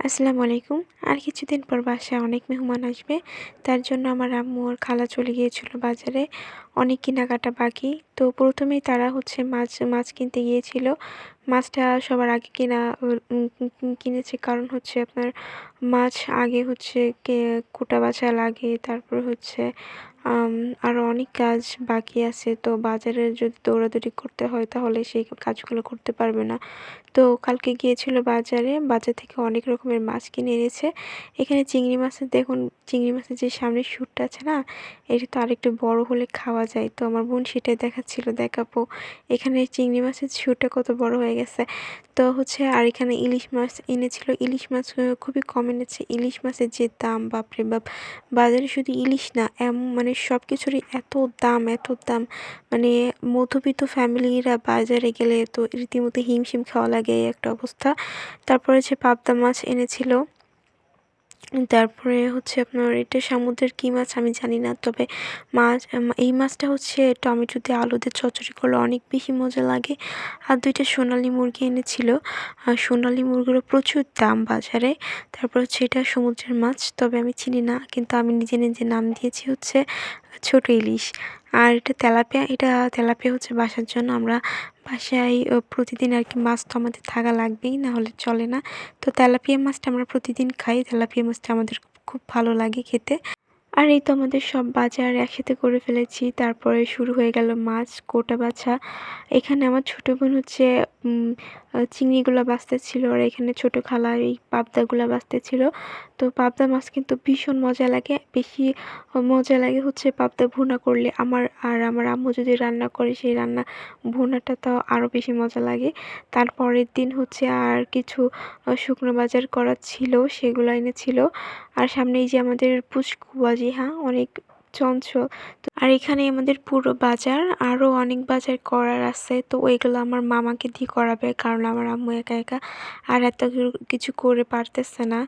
আসসালামু আলাইকুম। আর কিছুদিন পর বাসায় অনেক মেহমান আসবে। তার জন্য আমার আম্মু আর খালা চলে গিয়েছিল বাজারে। অনেক কেনাকাটা বাকি। তো ১ম এই তারা হচ্ছে মাছ কিনতে গিয়েছিল। মাছটা সবার আগে কিনেছে কারণ হচ্ছে আপনার মাছ আগে হচ্ছে কোটা বাছা লাগে। তারপর হচ্ছে আম আরও অনেক কাজ বাকি আছে। তো বাজারে যদি দৌড়াদৌড়ি করতে হয় তাহলে সেই কাজগুলো করতে পারবে না। তো কালকে গিয়েছিল বাজারে। বাজার থেকে অনেক রকমের মাছ কিনে এনেছে। এখানে চিংড়ি মাছের দেখুন, চিংড়ি মাছের যে সামনের শুঁটটা আছে না? এটা তো আরেকটু বড় হলে খাওয়া যায়। তো আমার বোন সেটাই দেখাচ্ছিল, "দেখ আপু, এখানে চিংড়ি মাছের শুঁটটা কত বড় হয়ে গেছে।" তো হচ্ছে আর এখানে ইলিশ মাছ এনেছিল। ইলিশ মাছ খুবই কম এনেছে। ইলিশ মাছের যে দাম, বাপরে বাপ! বাজারে শুধু ইলিশ না, মানে সবকিছুরই এত দাম, এত দাম! মানে মধ্যবিত্ত ফ্যামিলিরা বাজারে গেলে তো রীতিমতো হিমশিম খাওয়া লাগে, এই একটা অবস্থা। তারপরে যে পাবদা মাছ এনেছিল। তারপরে হচ্ছে আপনার এটা সমুদ্রের কী মাছ আমি জানি না। তবে এই মাছটা হচ্ছে টমেটো দিয়ে আলু দিয়ে চচ্চড়ি করলে অনেক বেশি মজা লাগে। আর ২ টা সোনালী মুরগি এনেছিল। আর সোনালী মুরগিরও প্রচুর দাম বাজারে। তারপর হচ্ছে এটা সমুদ্রের মাছ, তবে আমি চিনি না। কিন্তু আমি নিজে নিজে নাম দিয়েছি হচ্ছে ছোট ইলিশ। আর এটা তেলাপিয়া। এটা তেলাপিয়া হচ্ছে বাসার জন্য। আমরা বাসায় প্রতিদিন আর কি মাছ তো আমাদের থাকা লাগবেই, না হলে চলে না। তো তেলাপিয়া মাছটা আমরা প্রতিদিন খাই। তেলাপিয়া মাছটা আমাদের খুব ভালো লাগে খেতে। আর এই তো আমাদের সব বাজার একসাথে করে ফেলেছি। তারপরে শুরু হয়ে গেল মাছ কোটা বাছা। এখানে আমার ছোট বোন হচ্ছে উম চিংড়িগুলা বাছতেছিল, আর এখানে ছোট খালা এই পাবদাগুলা বাছতেছিল। তো পাবদা মাছ কিন্তু ভীষণ মজা লাগে। বেশি মজা লাগে হচ্ছে পাবদা ভুনা করলে। আমার আম্মু যদি রান্না করে, সেই ভুনাটা তো আরও বেশি মজা লাগে। তারপরের দিন হচ্ছে আর কিছু শুকনো বাজার করা ছিল, সেগুলো এনেছিল। আর সামনে এই যে আমাদের পুচকু বাজি, হ্যাঁ, অনেক চঞ্চল। তো আর এখানে আমাদের পুরো বাজার, আরও অনেক বাজার করার আছে। তো ওইগুলো আমার মামাকে দিয়ে করাবে, কারণ আমার আম্মু একা একা আর এত কিছু করে পারতেছে না।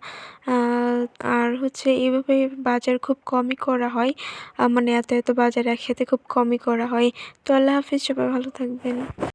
আর হচ্ছে এভাবে বাজার খুব কমই করা হয়। মানে এত বাজার একসাথে খুব কমই করা হয়। তো আল্লাহ হাফিজ, সবাই ভালো থাকবেন।